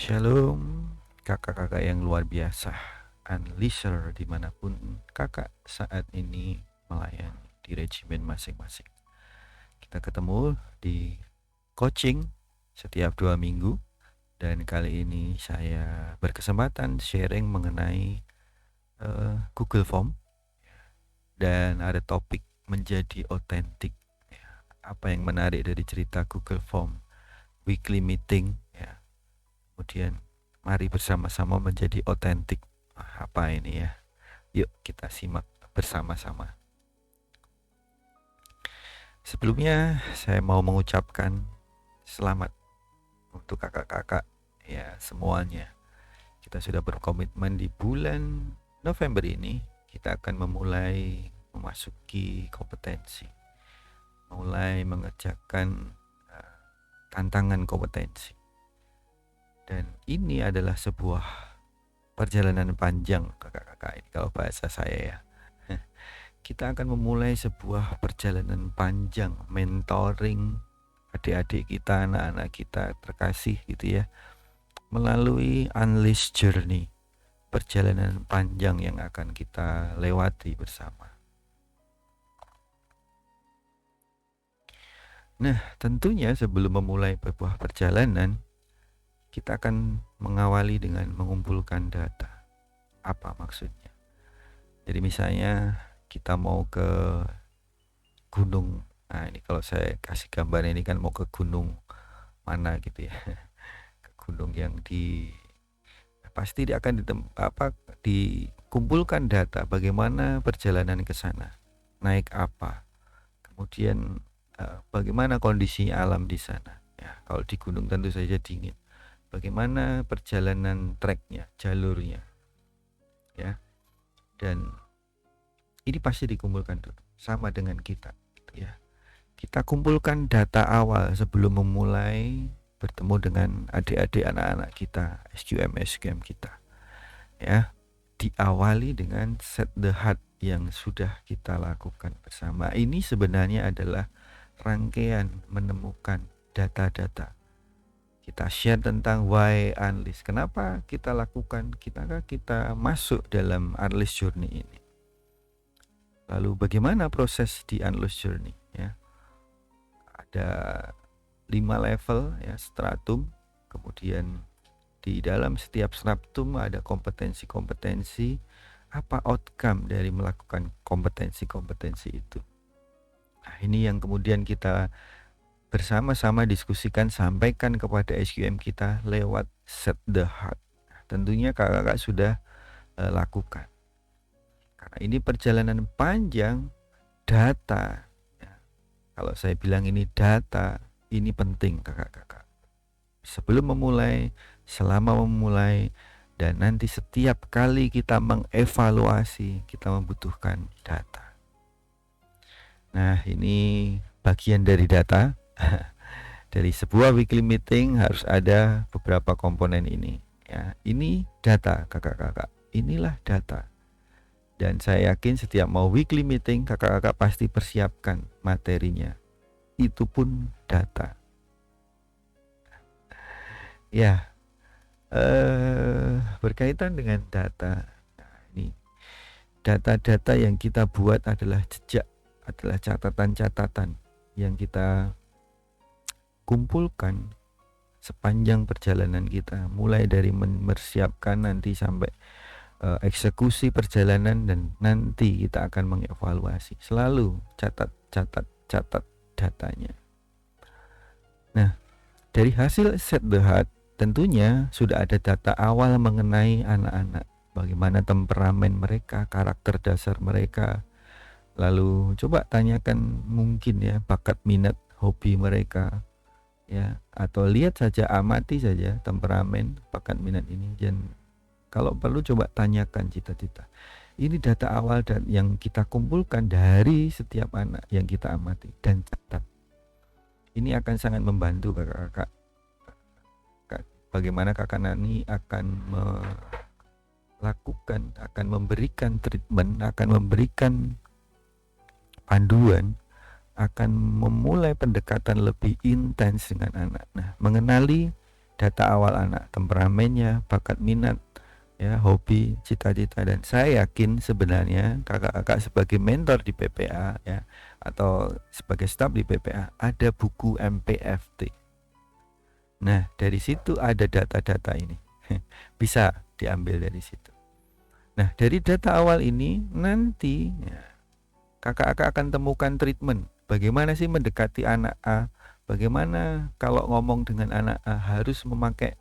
Shalom kakak-kakak yang luar biasa, unleasher dimanapun kakak saat ini melayani di regimen masing-masing. Kita ketemu di coaching setiap 2 minggu, dan kali ini saya berkesempatan sharing mengenai Google Form, dan ada topik menjadi otentik. Apa yang menarik dari cerita Google Form weekly meeting ya. Kemudian mari bersama-sama menjadi otentik. Apa ini ya? Yuk kita simak bersama-sama. Sebelumnya saya mau mengucapkan selamat untuk kakak-kakak ya semuanya. Kita sudah berkomitmen di bulan November ini kita akan memulai memasuki kompetensi, mulai mengerjakan tantangan kompetensi. Dan ini adalah sebuah perjalanan panjang kakak-kakak ini kalau bahasa saya ya. Kita akan memulai sebuah perjalanan panjang mentoring adik-adik kita, anak-anak kita terkasih gitu ya, melalui Unleash Journey, perjalanan panjang yang akan kita lewati bersama. Nah, tentunya sebelum memulai sebuah perjalanan, kita akan mengawali dengan mengumpulkan data. Apa maksudnya? Jadi misalnya kita mau ke gunung. Nah, ini kalau saya kasih gambar ini kan mau ke gunung mana gitu ya. Ke gunung yang pasti dia akan dikumpulkan data bagaimana perjalanan ke sana. Naik apa? Kemudian bagaimana kondisi alam di sana. Ya, kalau di gunung tentu saja dingin. Bagaimana perjalanan treknya, jalurnya. Ya. Dan ini pasti dikumpulkan dulu sama dengan kita gitu ya. Kita kumpulkan data awal sebelum memulai bertemu dengan adik-adik anak-anak kita, SQM kita ya. Diawali dengan set the heart yang sudah kita lakukan bersama. Ini sebenarnya adalah rangkaian menemukan data-data. Kita share tentang why Unleash, kenapa kita lakukan, kita masuk dalam Unleash Journey ini. Lalu bagaimana proses di Unleash Journey ya. Ada 5 level ya, stratum. Kemudian di dalam setiap stratum ada kompetensi-kompetensi, apa outcome dari melakukan kompetensi-kompetensi itu. Nah, ini yang kemudian kita bersama-sama diskusikan, sampaikan kepada SQM kita lewat set the heart. Tentunya kakak-kakak sudah lakukan. Karena ini perjalanan panjang, data ya. Kalau saya bilang ini data, ini penting kakak-kakak. Sebelum memulai, selama memulai, dan nanti setiap kali kita mengevaluasi, kita membutuhkan data. Nah, ini bagian dari data. Dari sebuah weekly meeting harus ada beberapa komponen ini ya. Ini data kakak-kakak, inilah data. Dan saya yakin setiap mau weekly meeting kakak-kakak pasti persiapkan materinya, itu pun data ya. Berkaitan dengan data, nah, ini data-data yang kita buat adalah jejak, adalah catatan-catatan yang kita kumpulkan sepanjang perjalanan kita, mulai dari mempersiapkan nanti sampai eksekusi perjalanan, dan nanti kita akan mengevaluasi. Selalu catat datanya. Nah, dari hasil set the heart tentunya sudah ada data awal mengenai anak-anak, bagaimana temperamen mereka, karakter dasar mereka. Lalu coba tanyakan mungkin ya bakat, minat, hobi mereka ya, atau lihat saja, amati saja temperamen, bakat, minat ini. Dan kalau perlu coba tanyakan cita-cita. Ini data awal dan yang kita kumpulkan dari setiap anak yang kita amati dan catat. Ini akan sangat membantu kakak-kakak. Bagaimana kakak Nani akan melakukan, akan memberikan treatment, akan memberikan panduan, akan memulai pendekatan lebih intens dengan anak. Nah, mengenali data awal anak, temperamennya, bakat minat, ya, hobi, cita-cita. Dan saya yakin sebenarnya kakak-kakak sebagai mentor di PPA, ya, atau sebagai staf di PPA, ada buku MPFT. Nah, dari situ ada data-data ini. Bisa diambil dari situ. Nah, dari data awal ini nanti, ya, kakak-kakak akan temukan treatment. Bagaimana sih mendekati anak A? Bagaimana kalau ngomong dengan anak A harus memakai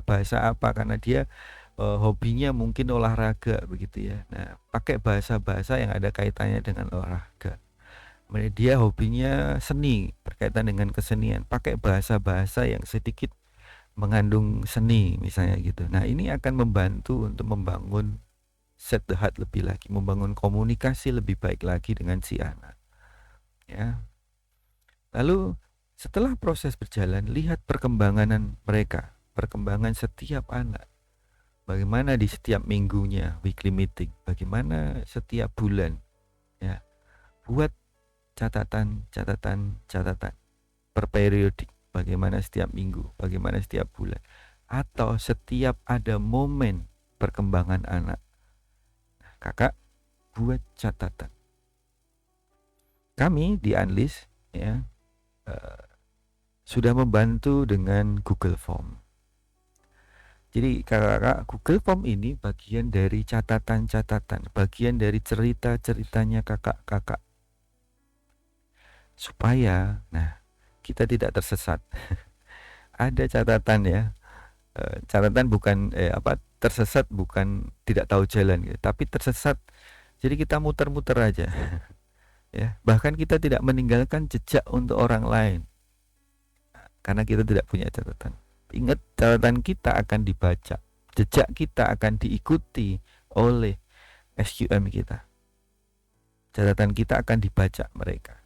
bahasa apa, karena dia hobinya mungkin olahraga begitu ya. Nah, pakai bahasa-bahasa yang ada kaitannya dengan olahraga. Kemudian dia hobinya seni, berkaitan dengan kesenian, pakai bahasa-bahasa yang sedikit mengandung seni misalnya gitu. Nah, ini akan membantu untuk membangun set the heart lebih lagi, membangun komunikasi lebih baik lagi dengan si anak, ya. Lalu setelah proses berjalan, lihat perkembangan mereka, perkembangan setiap anak. Bagaimana di setiap minggunya weekly meeting, bagaimana setiap bulan, ya. Buat catatan per periodik, bagaimana setiap minggu, bagaimana setiap bulan, atau setiap ada momen perkembangan anak. Kakak buat catatan. Kami di Unleash, ya, sudah membantu dengan Google Form. Jadi kakak-kakak, Google Form ini bagian dari catatan-catatan, bagian dari cerita-ceritanya kakak-kakak, supaya kita tidak tersesat. Ada catatan, ya. Catatan bukan tersesat bukan tidak tahu jalan gitu, tapi tersesat jadi kita muter-muter aja. Ya, bahkan kita tidak meninggalkan jejak untuk orang lain karena kita tidak punya catatan. Ingat, catatan kita akan dibaca, jejak kita akan diikuti oleh SQM kita. Catatan kita akan dibaca mereka.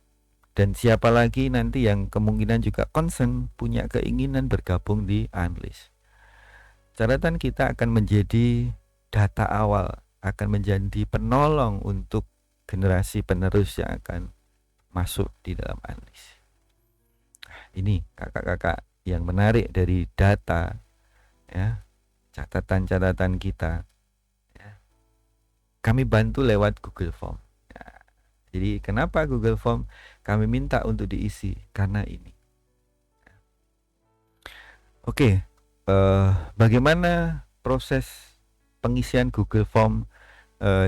Dan siapa lagi nanti yang kemungkinan juga concern, punya keinginan bergabung di Unleash. Catatan kita akan menjadi data awal, akan menjadi penolong untuk generasi penerus yang akan masuk di dalam Unleash. Ini kakak-kakak yang menarik dari data, ya, catatan-catatan kita, ya. Kami bantu lewat Google Form. Ya, jadi kenapa Google Form kami minta untuk diisi? Karena ini. Oke, bagaimana proses pengisian Google Form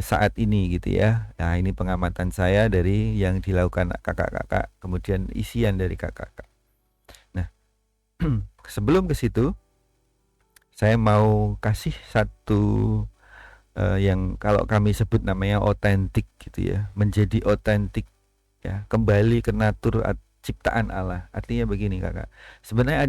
saat ini gitu ya. Nah, ini pengamatan saya dari yang dilakukan kakak-kakak, kemudian isian dari kakak-kakak. Nah, sebelum ke situ, saya mau kasih satu yang kalau kami sebut namanya otentik gitu ya, menjadi otentik, ya, kembali ke natur ciptaan Allah. Artinya begini kakak, sebenarnya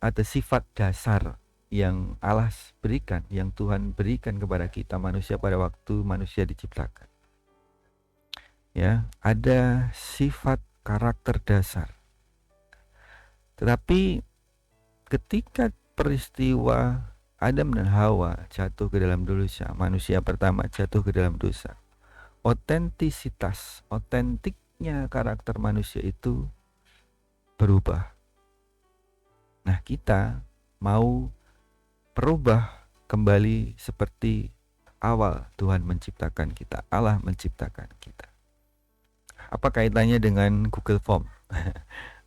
ada sifat dasar yang Allah berikan, yang Tuhan berikan kepada kita manusia pada waktu manusia diciptakan. Ya, ada sifat karakter dasar. Tetapi ketika peristiwa Adam dan Hawa jatuh ke dalam dosa, manusia pertama jatuh ke dalam dosa, otentiknya karakter manusia itu berubah. Nah, kita mau berubah kembali seperti awal Tuhan menciptakan kita, Allah menciptakan kita. Apa kaitannya dengan Google Form?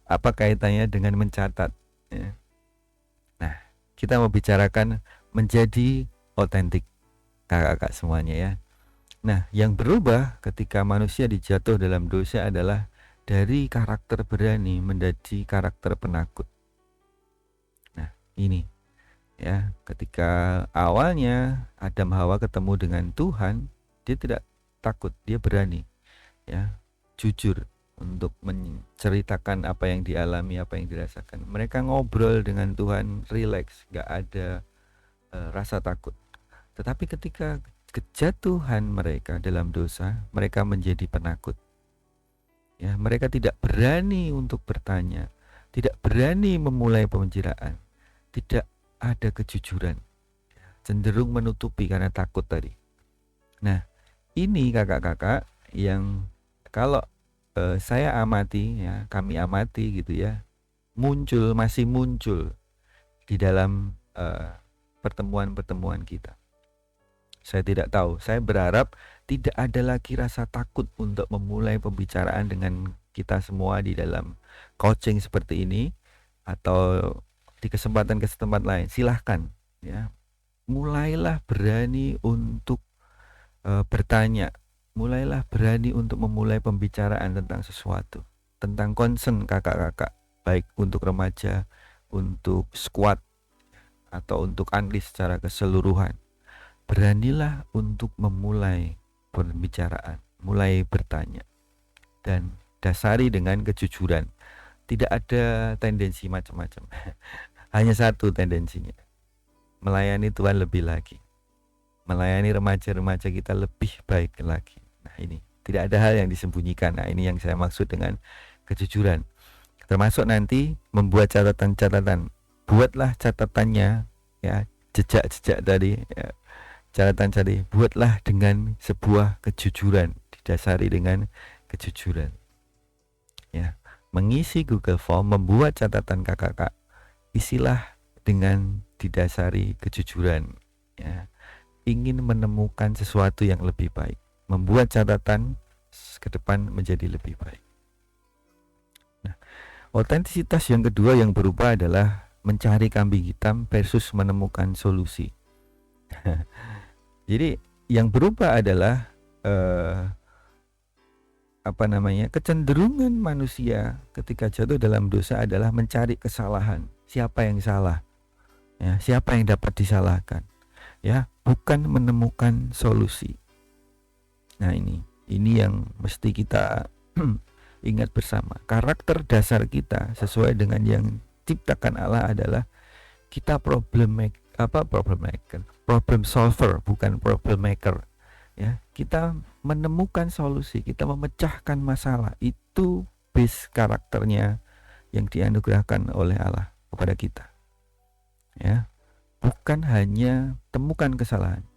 Apa kaitannya dengan mencatat? Ya. Nah, kita mau bicarakan menjadi otentik, kakak-kakak semuanya ya. Nah, yang berubah ketika manusia dijatuh dalam dosa adalah dari karakter berani menjadi karakter penakut. Nah, ini ya, ketika awalnya Adam Hawa ketemu dengan Tuhan, dia tidak takut, dia berani, ya, jujur untuk menceritakan apa yang dialami, apa yang dirasakan. Mereka ngobrol dengan Tuhan, rileks, gak ada rasa takut. Tetapi ketika kejatuhan mereka dalam dosa, mereka menjadi penakut. Ya, mereka tidak berani untuk bertanya, tidak berani memulai pembicaraan, tidak ada kejujuran, cenderung menutupi karena takut tadi. Nah, ini kakak-kakak yang kalau saya amati, ya, kami amati gitu ya, masih muncul di dalam pertemuan-pertemuan kita. Saya tidak tahu. Saya berharap tidak ada lagi rasa takut untuk memulai pembicaraan dengan kita semua di dalam coaching seperti ini atau di kesempatan-kesempatan lain. Silahkan, ya. Mulailah berani untuk bertanya. Mulailah berani untuk memulai pembicaraan tentang sesuatu, tentang concern kakak-kakak, baik untuk remaja, untuk squad, atau untuk unleash secara keseluruhan. Beranilah untuk memulai pembicaraan, mulai bertanya, dan dasari dengan kejujuran. Tidak ada tendensi macam-macam. Hanya satu tendensinya, melayani Tuhan lebih lagi, melayani remaja-remaja kita lebih baik lagi. Nah, ini tidak ada hal yang disembunyikan. Nah, ini yang saya maksud dengan kejujuran. Termasuk nanti membuat catatan-catatan. Buatlah catatannya, ya, jejak-jejak tadi, ya. Catatan tadi buatlah dengan sebuah kejujuran, didasari dengan kejujuran, ya. Mengisi Google Form, membuat catatan kakak-kakak, isilah dengan didasari kejujuran, ya. Ingin menemukan sesuatu yang lebih baik, membuat catatan ke depan menjadi lebih baik. Nah, otentisitas yang kedua yang berubah adalah mencari kambing hitam versus menemukan solusi. Jadi yang berubah adalah kecenderungan manusia ketika jatuh dalam dosa adalah mencari kesalahan. Siapa yang salah? Ya, siapa yang dapat disalahkan? Ya, bukan menemukan solusi. Nah, ini yang mesti kita ingat bersama. Karakter dasar kita sesuai dengan yang ciptakan Allah adalah kita problem solver, bukan problem maker. Ya, kita menemukan solusi, kita memecahkan masalah. Itu base karakternya yang dianugerahkan oleh Allah kepada kita. Ya, bukan hanya temukan kesalahan.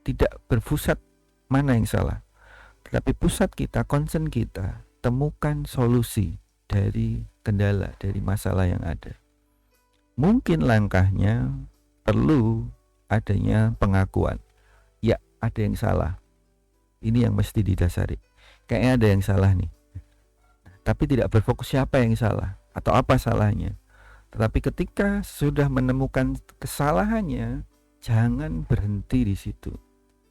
Tidak berpusat mana yang salah, tetapi pusat kita, concern kita, temukan solusi dari kendala, dari masalah yang ada. Mungkin langkahnya perlu adanya pengakuan. Ya, ada yang salah. Ini yang mesti didasari. Kayaknya ada yang salah nih. Tapi tidak berfokus siapa yang salah atau apa salahnya. Tetapi ketika sudah menemukan kesalahannya, jangan berhenti di situ.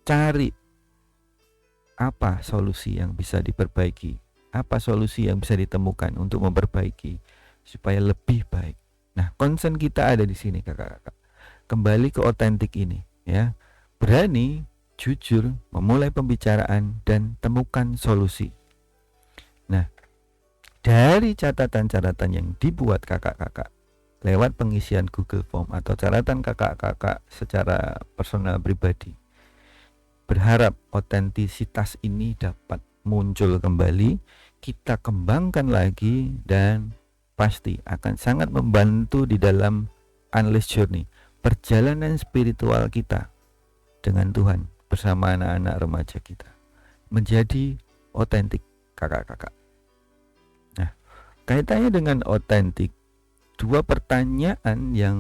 Cari apa solusi yang bisa diperbaiki, apa solusi yang bisa ditemukan untuk memperbaiki supaya lebih baik. Nah, concern kita ada di sini, kakak-kakak. Kembali ke otentik ini, ya. Berani, jujur, memulai pembicaraan dan temukan solusi. Nah, dari catatan-catatan yang dibuat kakak-kakak lewat pengisian Google Form atau catatan kakak-kakak secara personal pribadi, berharap otentisitas ini dapat muncul kembali, kita kembangkan lagi, dan pasti akan sangat membantu di dalam unleash journey, perjalanan spiritual kita dengan Tuhan bersama anak-anak remaja kita menjadi otentik, kakak-kakak. Nah, kaitannya dengan otentik, dua pertanyaan yang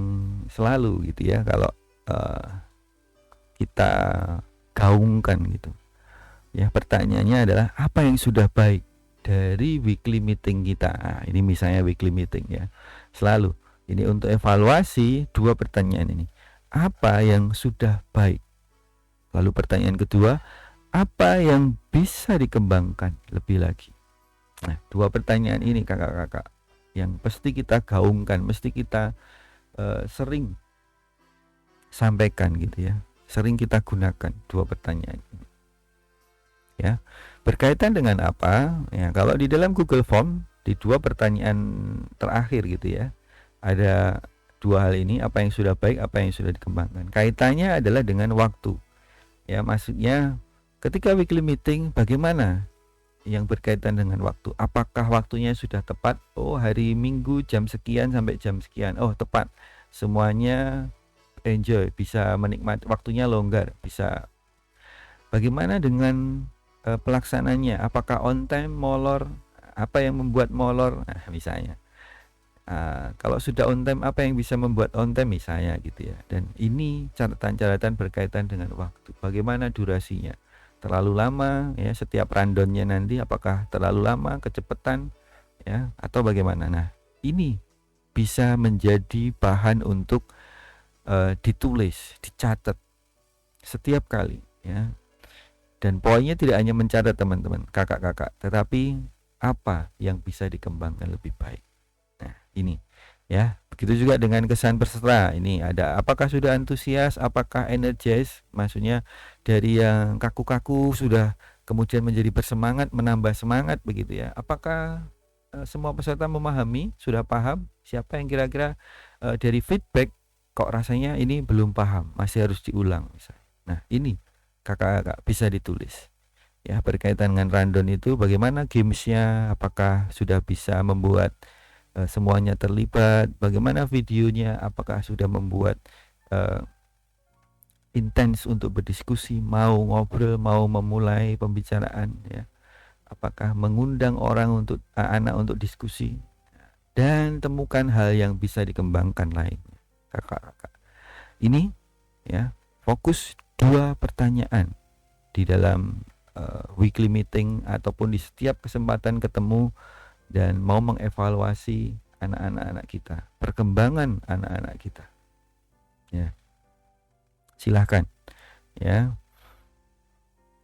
selalu gitu ya kalau kita gaungkan gitu ya. Pertanyaannya adalah apa yang sudah baik dari weekly meeting kita. Nah, ini misalnya weekly meeting ya. Selalu ini untuk evaluasi dua pertanyaan ini. Apa yang sudah baik? Lalu pertanyaan kedua, apa yang bisa dikembangkan lebih lagi? Nah, dua pertanyaan ini kakak-kakak yang pasti kita gaungkan, mesti kita sering sampaikan gitu ya. Sering kita gunakan dua pertanyaan ini. Ya, berkaitan dengan apa? Ya, kalau di dalam Google Form di dua pertanyaan terakhir gitu ya, ada dua hal ini, apa yang sudah baik, apa yang sudah dikembangkan. Kaitannya adalah dengan waktu. Ya, maksudnya ketika weekly meeting bagaimana yang berkaitan dengan waktu? Apakah waktunya sudah tepat? Oh, hari Minggu jam sekian sampai jam sekian. Oh, tepat. Semuanya enjoy, bisa menikmati, waktunya longgar, bisa. Bagaimana dengan pelaksananya? Apakah on time, molor? Apa yang membuat molor? Nah, misalnya Kalau sudah on time, apa yang bisa membuat on time misalnya gitu ya. Dan ini catatan-catatan berkaitan dengan waktu. Bagaimana durasinya? Terlalu lama ya setiap rundownnya nanti, apakah terlalu lama, kecepatan ya, atau bagaimana? Nah, ini bisa menjadi bahan untuk ditulis, dicatat setiap kali ya. Dan poinnya tidak hanya mencatat teman-teman, kakak-kakak, tetapi apa yang bisa dikembangkan lebih baik. Nah, ini ya. Begitu juga dengan kesan peserta. Ini ada apakah sudah antusias, apakah energize, maksudnya dari yang kaku-kaku sudah kemudian menjadi bersemangat, menambah semangat begitu ya. Apakah semua peserta memahami, sudah paham? Siapa yang kira-kira dari feedback kok rasanya ini belum paham, masih harus diulang misalnya. Nah, ini kakak-kakak bisa ditulis ya, berkaitan dengan rundown itu bagaimana gamesnya, apakah sudah bisa membuat semuanya terlibat, bagaimana videonya, apakah sudah membuat intens untuk berdiskusi, mau ngobrol, mau memulai pembicaraan ya, apakah mengundang orang untuk anak untuk diskusi, dan temukan hal yang bisa dikembangkan lainnya. Kakak-kakak ini ya, fokus 2 pertanyaan di dalam weekly meeting ataupun di setiap kesempatan ketemu dan mau mengevaluasi anak-anak kita, perkembangan anak-anak kita ya. Silahkan ya.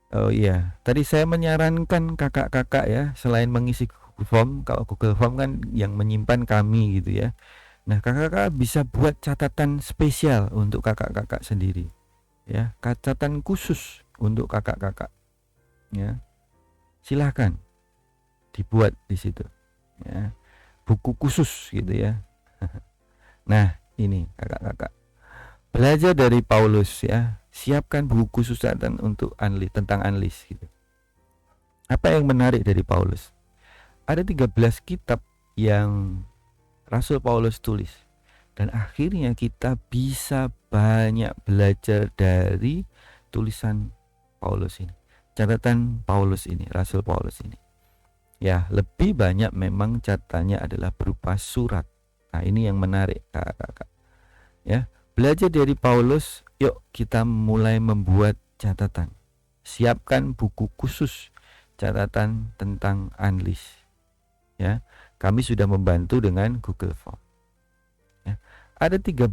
Oh iya, tadi saya menyarankan kakak-kakak ya, selain mengisi Google Form, kalau Google Form kan yang menyimpan kami gitu ya. Nah, kakak-kakak bisa buat catatan spesial untuk kakak-kakak sendiri ya, catatan khusus untuk kakak-kakak ya. Silahkan dibuat di situ ya, buku khusus gitu ya. Nah, ini kakak-kakak belajar dari Paulus ya, siapkan buku khusus untuk tentang analis gitu. Apa yang menarik dari Paulus? Ada 13 kitab yang Rasul Paulus tulis, dan akhirnya kita bisa banyak belajar dari tulisan Paulus ini, catatan Paulus ini, Rasul Paulus ini ya. Lebih banyak memang catatannya adalah berupa surat. Nah, ini yang menarik kakak-kakak ya. Belajar dari Paulus, yuk kita mulai membuat catatan. Siapkan buku khusus catatan tentang analis ya. Kami sudah membantu dengan Google Form ya. Ada 13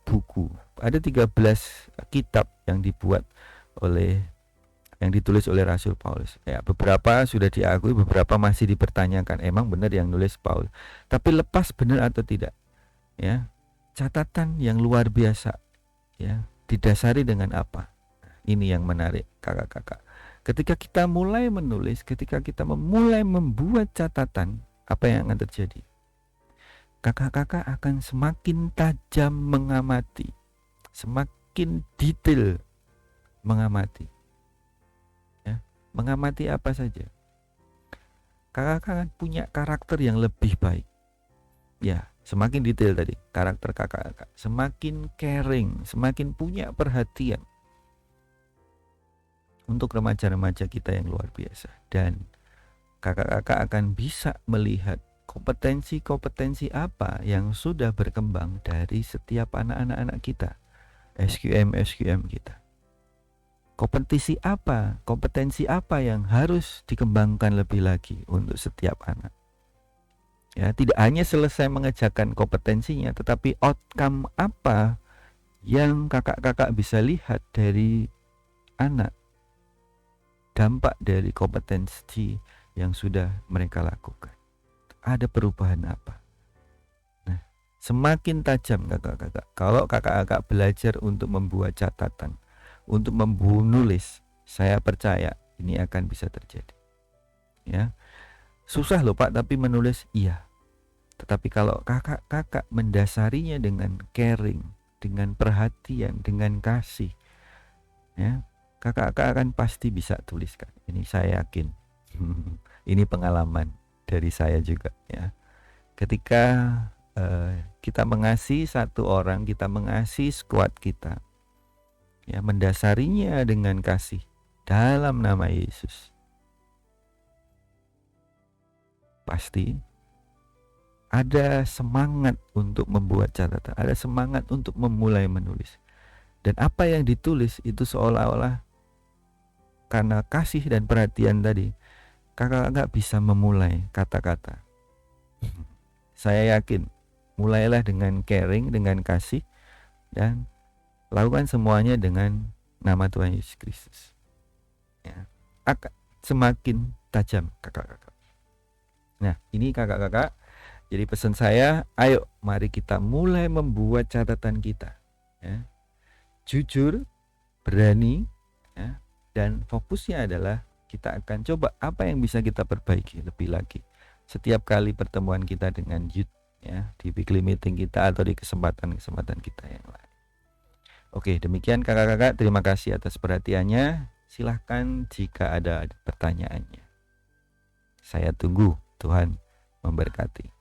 buku, ada 13 kitab yang ditulis oleh Rasul Paulus ya. Beberapa sudah diakui, beberapa masih dipertanyakan, emang benar yang nulis Paulus, tapi lepas benar atau tidak ya. Catatan yang luar biasa ya, didasari dengan apa? Ini yang menarik kakak-kakak. Ketika kita mulai menulis, ketika kita mulai membuat catatan, apa yang akan terjadi? Kakak-kakak akan semakin tajam mengamati, semakin detail mengamati ya. Mengamati apa saja? Kakak-kakak akan punya karakter yang lebih baik ya. Semakin detail tadi karakter kakak-kakak, semakin caring, semakin punya perhatian untuk remaja-remaja kita yang luar biasa. Dan kakak-kakak akan bisa melihat kompetensi-kompetensi apa yang sudah berkembang dari setiap anak-anak kita, SQM kita. Kompetensi apa yang harus dikembangkan lebih lagi untuk setiap anak ya. Tidak hanya selesai mengerjakan kompetensinya, tetapi outcome apa yang kakak-kakak bisa lihat dari anak, dampak dari kompetensi yang sudah mereka lakukan. Ada perubahan apa? Nah, semakin tajam kakak-kakak kalau kakak-kakak belajar untuk membuat catatan, untuk menulis. Saya percaya ini akan bisa terjadi ya. Susah loh Pak, tapi menulis iya. Tetapi kalau kakak-kakak mendasarinya dengan caring, dengan perhatian, dengan kasih ya, kakak-kakak akan pasti bisa tuliskan. Ini saya yakin. Ini pengalaman dari saya juga ya. Ketika kita mengasihi satu orang, kita mengasihi squad kita ya, mendasarinya dengan kasih dalam nama Yesus, pasti ada semangat untuk membuat catatan, ada semangat untuk memulai menulis. Dan apa yang ditulis itu seolah-olah karena kasih dan perhatian tadi, kakak-kakak bisa memulai kata-kata. Saya yakin, mulailah dengan caring, dengan kasih, dan lakukan semuanya dengan nama Tuhan Yesus Kristus. Ya, akan semakin tajam kakak-kakak. Nah, ini kakak-kakak. Jadi pesan saya, ayo mari kita mulai membuat catatan kita. Ya. Jujur, berani, ya, dan fokusnya adalah kita akan coba apa yang bisa kita perbaiki lebih lagi setiap kali pertemuan kita dengan youth, ya, di weekly meeting kita atau di kesempatan-kesempatan kita yang lain. Oke, demikian kakak-kakak, terima kasih atas perhatiannya. Silahkan jika ada pertanyaannya. Saya tunggu. Tuhan memberkati.